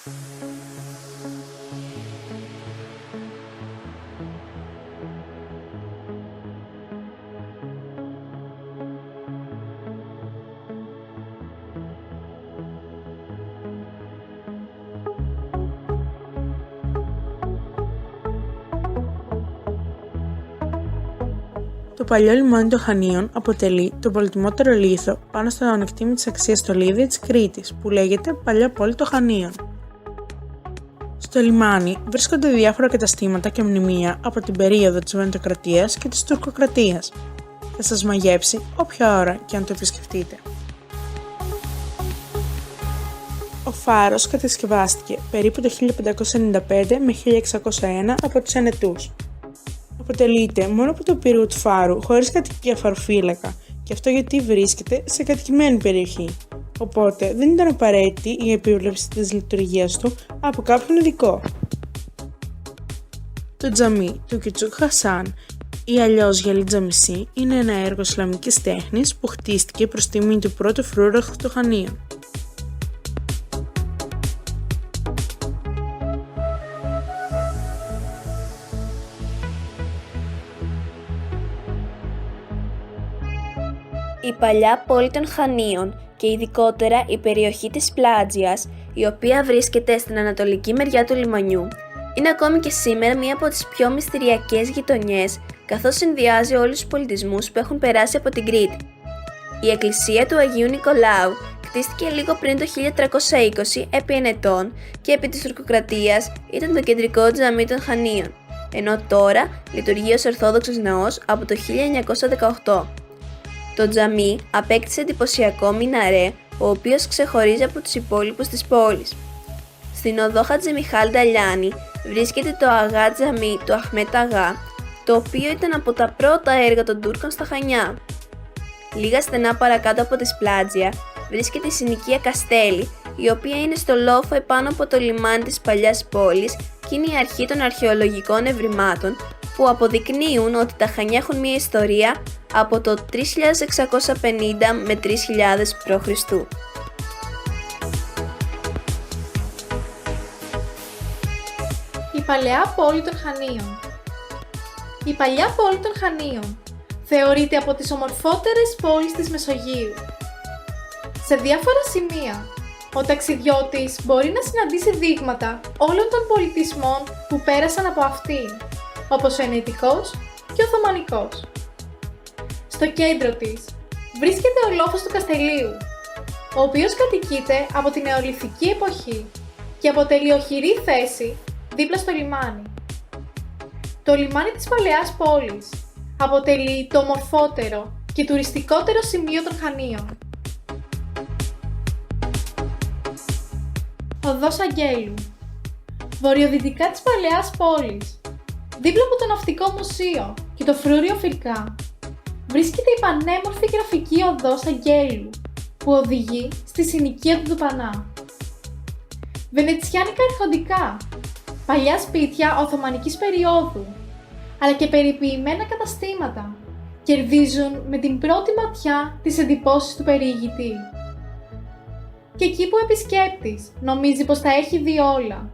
Το παλιό λιμάνι των Χανίων αποτελεί τον πολυτιμότερο λίθο πάνω στο ανεκτήμητης αξίας στολίδι της Κρήτης, που λέγεται Παλιά Πόλη των Χανίων. Στο λιμάνι βρίσκονται διάφορα καταστήματα και μνημεία από την περίοδο της Βενετοκρατίας και της Τουρκοκρατίας. Θα σας μαγεύσει όποια ώρα και αν το επισκεφτείτε. Ο φάρος κατασκευάστηκε περίπου το 1595 με 1601 από τους Ενετούς. Αποτελείται μόνο από το πύργο του φάρου χωρίς κατοικία φαροφύλακα, και αυτό γιατί βρίσκεται σε κατοικημένη περιοχή, οπότε δεν ήταν απαραίτητη η επίβλεψη της λειτουργίας του από κάποιον ειδικό. Το τζαμί του Κιουτσούκ Χασάν, ή αλλιώς Γυαλί Τζαμισί, είναι ένα έργο Ισλαμικής τέχνης που χτίστηκε προς τιμή του πρώτου φρούραχου των Χανίων. Η παλιά πόλη των Χανίων και ειδικότερα η περιοχή της Πλάτζιας, η οποία βρίσκεται στην ανατολική μεριά του λιμανιού, είναι ακόμη και σήμερα μία από τις πιο μυστηριακές γειτονιές, καθώς συνδυάζει όλους τους πολιτισμούς που έχουν περάσει από την Κρήτη. Η εκκλησία του Αγίου Νικολάου χτίστηκε λίγο πριν το 1320 επί Ενετών και επί της Τουρκοκρατίας ήταν το κεντρικό τζαμί των Χανίων, ενώ τώρα λειτουργεί ως Ορθόδοξος ναός από το 1918. Το τζαμί απέκτησε εντυπωσιακό μιναρέ, ο οποίος ξεχωρίζει από τους υπόλοιπους της πόλης. Στην οδό Χατζη Μιχάλ Νταλιάνη βρίσκεται το Αγά Τζαμί του Αχμέτ Αγά, το οποίο ήταν από τα πρώτα έργα των Τούρκων στα Χανιά. Λίγα στενά παρακάτω από τη Σπλάτζια βρίσκεται η συνοικία Καστέλη, η οποία είναι στο λόφο επάνω από το λιμάνι της παλιάς πόλης και είναι η αρχή των αρχαιολογικών ευρημάτων που αποδεικνύουν ότι τα Χανιά έχουν μια ιστορία από το 3650 με 3000 π.Χ. Η παλαιά πόλη των Χανίων. Η παλιά πόλη των Χανίων θεωρείται από τις ομορφότερες πόλεις της Μεσογείου. Σε διάφορα σημεία, ο ταξιδιώτης μπορεί να συναντήσει δείγματα όλων των πολιτισμών που πέρασαν από αυτήν, όπως ο Ενετικός και ο Οθωμανικός. Στο κέντρο της βρίσκεται ο λόφος του Καστελίου, ο οποίος κατοικείται από την νεολιθική εποχή και αποτελεί οχυρή θέση δίπλα στο λιμάνι. Το λιμάνι της παλαιάς πόλης αποτελεί το ομορφότερο και τουριστικότερο σημείο των Χανίων. Οδός Αγγέλου. Βορειοδυτικά της παλαιάς πόλης, δίπλα από το Ναυτικό Μουσείο και το Φρούριο Φυρκά, βρίσκεται η πανέμορφη γραφική οδός Αγγέλου, που οδηγεί στη συνοικία του Δουπανά. Βενετσιάνικα αρχοντικά, παλιά σπίτια Οθωμανικής περίοδου, αλλά και περιποιημένα καταστήματα, κερδίζουν με την πρώτη ματιά τις εντυπώσεις του περιηγητή. Και εκεί που ο επισκέπτης νομίζει πως τα έχει δει όλα,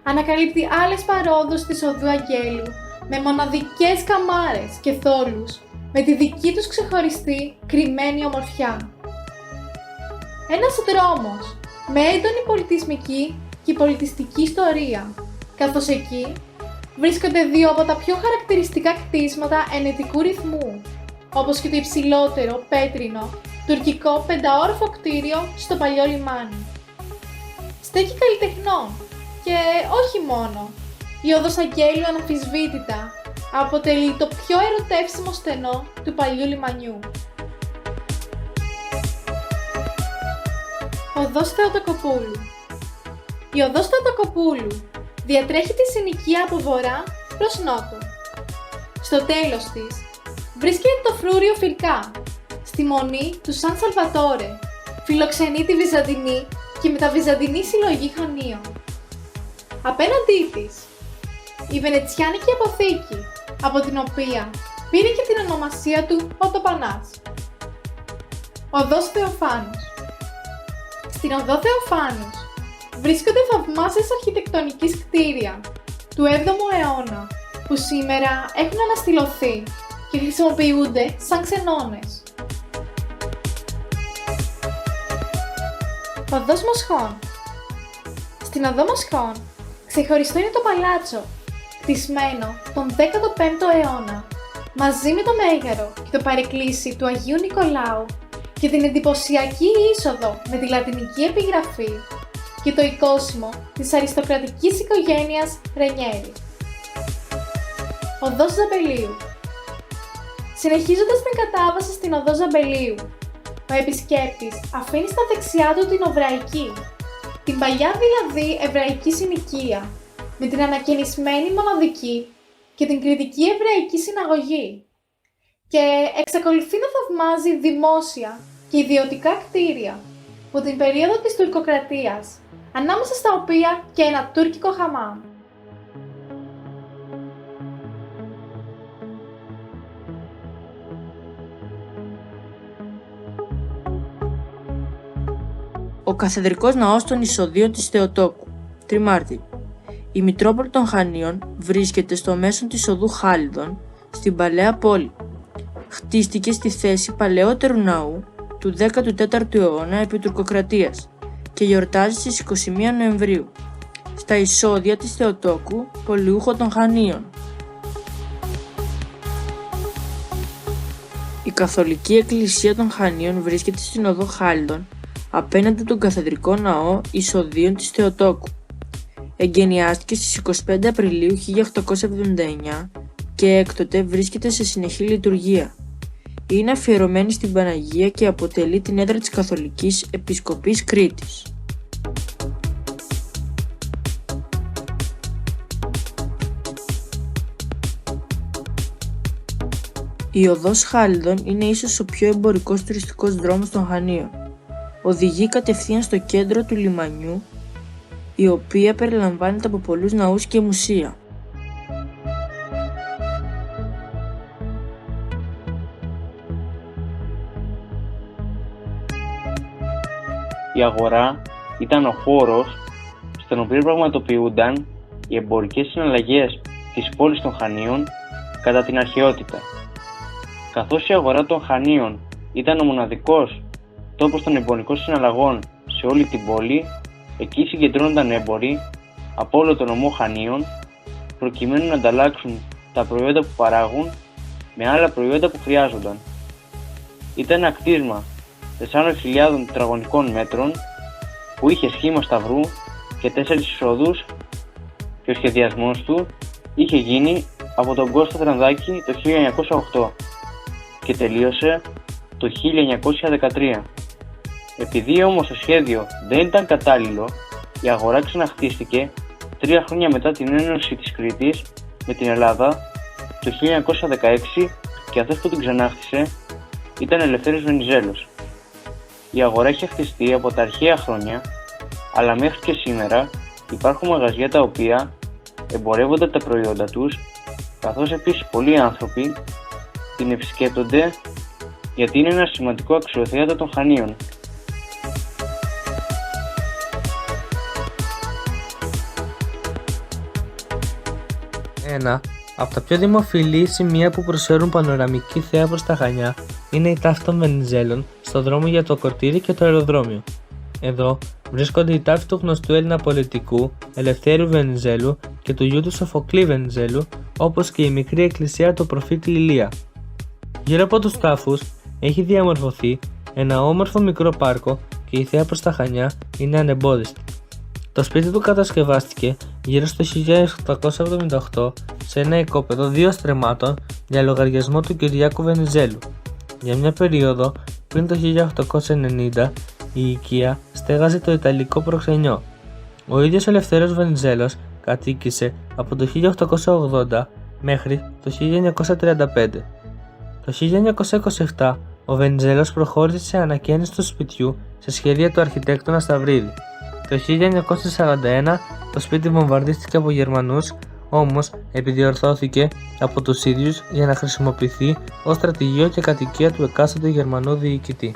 ανακαλύπτει άλλες παρόδους της οδού Αγγέλου με μοναδικές καμάρες και θόλους, με τη δική τους ξεχωριστή κρυμμένη ομορφιά. Ένας δρόμος με έντονη πολιτισμική και πολιτιστική ιστορία, καθώς εκεί βρίσκονται δύο από τα πιο χαρακτηριστικά κτίσματα ενετικού ρυθμού, όπως και το υψηλότερο πέτρινο τουρκικό πενταόροφο κτίριο στο παλιό λιμάνι. Στέκει καλλιτεχνών και όχι μόνο. Η οδός Αγγέλου αναμφισβήτητα αποτελεί το πιο ερωτεύσιμο στενό του παλιού λιμανιού. Οδός Θεοτοκοπούλου. Η οδός Θεοτοκοπούλου διατρέχει τη συνοικία από βορρά προς νότο. Στο τέλος της βρίσκεται το Φρούριο Φυρκά, στη μονή του Σαν Σαλβατόρε, φιλοξενεί τη Βυζαντινή και μεταβυζαντινή συλλογή Χανίων. Απέναντί της, η Βενετσιάνικη αποθήκη, από την οποία πήρε και την ονομασία του ο Τοπανάς. Οδός Θεοφάνους. Στην οδό Θεοφάνους βρίσκονται θαυμάσιες αρχιτεκτονικής κτίρια του 7ου αιώνα, που σήμερα έχουν αναστηλωθεί και χρησιμοποιούνται σαν ξενώνες. Οδός Μοσχών. Στην οδό Μοσχών ξεχωριστό είναι το παλάτσο, χτισμένο τον 15ο αιώνα, μαζί με το μέγαρο και το παρεκκλήσι του Αγίου Νικολάου και την εντυπωσιακή είσοδο με τη λατινική επιγραφή και το οικόσιμο της αριστοκρατικής οικογένειας Ρενιέρη. Οδός Ζαμπελίου. Συνεχίζοντας την κατάβαση στην οδό Ζαμπελίου, ο επισκέπτης αφήνει στα δεξιά του την Οβραϊκή, την παλιά δηλαδή εβραϊκή συνοικία, με την ανακαινισμένη μοναδική και την κριτική εβραϊκή συναγωγή και εξακολουθεί να θαυμάζει δημόσια και ιδιωτικά κτίρια από την περίοδο της τουρκοκρατίας, ανάμεσα στα οποία και ένα τουρκικό χαμάμ. Ο Καθεδρικός Ναός των Εισοδείων της Θεοτόκου, Τριμάρτη. Η Μητρόπολη των Χανίων βρίσκεται στο μέσο της οδού Χάλιδων, στην Παλαιά Πόλη. Χτίστηκε στη θέση παλαιότερου ναού του 14ου αιώνα επί τουρκοκρατίας και γιορτάζει στις 21 Νοεμβρίου, στα εισόδια της Θεοτόκου, Πολιούχο των Χανίων. Η Καθολική Εκκλησία των Χανίων βρίσκεται στην οδό Χάλιδων, απέναντι τον Καθεδρικό Ναό Εισοδείων της Θεοτόκου. Εγκαινιάστηκε στις 25 Απριλίου 1879 και έκτοτε βρίσκεται σε συνεχή λειτουργία. Είναι αφιερωμένη στην Παναγία και αποτελεί την έδρα της Καθολικής Επισκοπής Κρήτης. Η οδός Χάλιδων είναι ίσως ο πιο εμπορικός τουριστικός δρόμος των Χανίων. Οδηγεί κατευθείαν στο κέντρο του λιμανιού, η οποία περιλαμβάνεται από πολλούς ναούς και μουσεία. Η αγορά ήταν ο χώρος στον οποίο πραγματοποιούνταν οι εμπορικές συναλλαγές της πόλης των Χανίων κατά την αρχαιότητα. Καθώς η αγορά των Χανίων ήταν ο μοναδικός τόπος των εμπορικών συναλλαγών σε όλη την πόλη, εκεί συγκεντρώνονταν έμποροι από όλο τον ομό Χανίων προκειμένου να ανταλλάξουν τα προϊόντα που παράγουν με άλλα προϊόντα που χρειάζονταν. Ήταν ένα κτίσμα 4.000 τετραγωνικών μέτρων που είχε σχήμα σταυρού και 4 εισόδους και ο σχεδιασμός του είχε γίνει από τον Κώστα Τρανδάκη το 1908 και τελείωσε το 1913. Επειδή όμως το σχέδιο δεν ήταν κατάλληλο, η αγορά ξαναχτίστηκε 3 χρόνια μετά την ένωση της Κρήτης με την Ελλάδα το 1916 και αυτός που την ξανάχτισε ήταν Ελευθέριος Βενιζέλος. Η αγορά έχει χτιστεί από τα αρχαία χρόνια, αλλά μέχρι και σήμερα υπάρχουν μαγαζιά τα οποία εμπορεύονται τα προϊόντα τους, καθώς επίσης πολλοί άνθρωποι την επισκέπτονται γιατί είναι ένα σημαντικό αξιοθέατο των Χανίων. Ένα από τα πιο δημοφιλή σημεία που προσφέρουν πανοραμική θέα προς τα Χανιά είναι η τάφη των Βενιζέλων στο δρόμο για το Κορτήρι και το αεροδρόμιο. Εδώ βρίσκονται η τάφη του γνωστού Έλληνα πολιτικού Ελευθέριου Βενιζέλου και του γιου του Σοφοκλή Βενιζέλου, όπως και η μικρή εκκλησία του προφήτη Ηλία. Γύρω από τους τάφους έχει διαμορφωθεί ένα όμορφο μικρό πάρκο και η θέα προς τα Χανιά είναι ανεμπόδιστη. Το σπίτι του κατασκευάστηκε γύρω στο 1878 σε ένα οικόπεδο 2 στρεμμάτων για λογαριασμό του Κυριάκου Βενιζέλου. Για μια περίοδο πριν το 1890 η οικία στέγαζε το Ιταλικό προξενιό. Ο ίδιος ο Ελευθέριος Βενιζέλος κατοίκησε από το 1880 μέχρι το 1935. Το 1927 ο Βενιζέλος προχώρησε σε ανακαίνιση του σπιτιού σε σχέδια του αρχιτέκτονα Σταυρίδη. Το 1941 το σπίτι βομβαρδίστηκε από Γερμανούς, όμως επιδιορθώθηκε από τους ίδιους για να χρησιμοποιηθεί ως στρατηγείο και κατοικία του εκάστοτε Γερμανού διοικητή.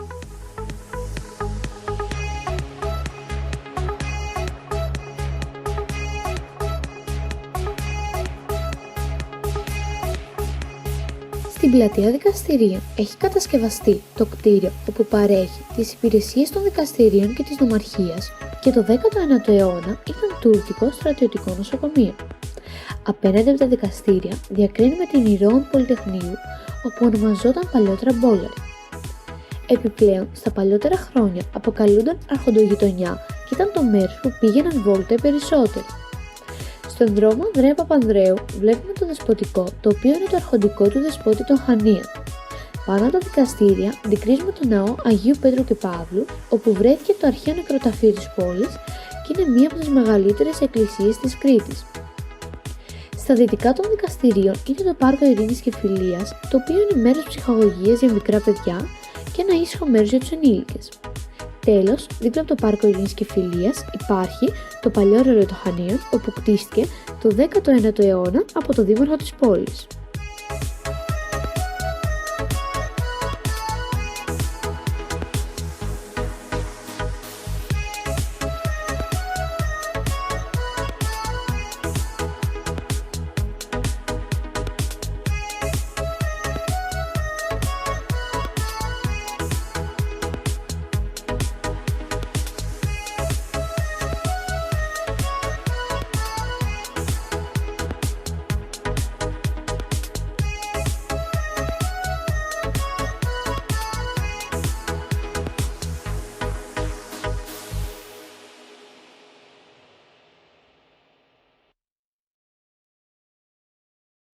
Στην πλατεία δικαστηρίων έχει κατασκευαστεί το κτίριο όπου παρέχει τις υπηρεσίες των δικαστηρίων και της νομαρχίας και το 19ο αιώνα ήταν τουρκικό στρατιωτικό νοσοκομείο. Απέναντι από τα δικαστήρια διακρίνει με την Ηρώων Πολυτεχνείου, όπου ονομαζόταν παλιότερα Μπόλαρη. Επιπλέον, στα παλιότερα χρόνια αποκαλούνταν Αρχοντογειτονιά και ήταν το μέρος που πήγαιναν βόλτα οι περισσότεροι. Στον δρόμο Ανδρέα Παπανδρέου βλέπουμε το δεσποτικό, το οποίο είναι το αρχοντικό του δεσπότη των Χανίων. Πάνω από τα δικαστήρια αντικρίζουμε το ναό Αγίου Πέτρου και Παύλου, όπου βρέθηκε το αρχαίο νεκροταφείο της πόλης και είναι μία από τις μεγαλύτερες εκκλησίες της Κρήτης. Στα δυτικά των δικαστηρίων είναι το πάρκο Ειρήνης και Φιλίας, το οποίο είναι μέρος ψυχαγωγίας για μικρά παιδιά και ένα ήσυχο μέρος για τους ενήλικες. Τέλος, δίπλα από το πάρκο Ειρήνης και Φιλίας υπάρχει το παλιό ρολόι των Χανίων, όπου κτίστηκε το 19ο αιώνα από το δήμαρχο της πόλης.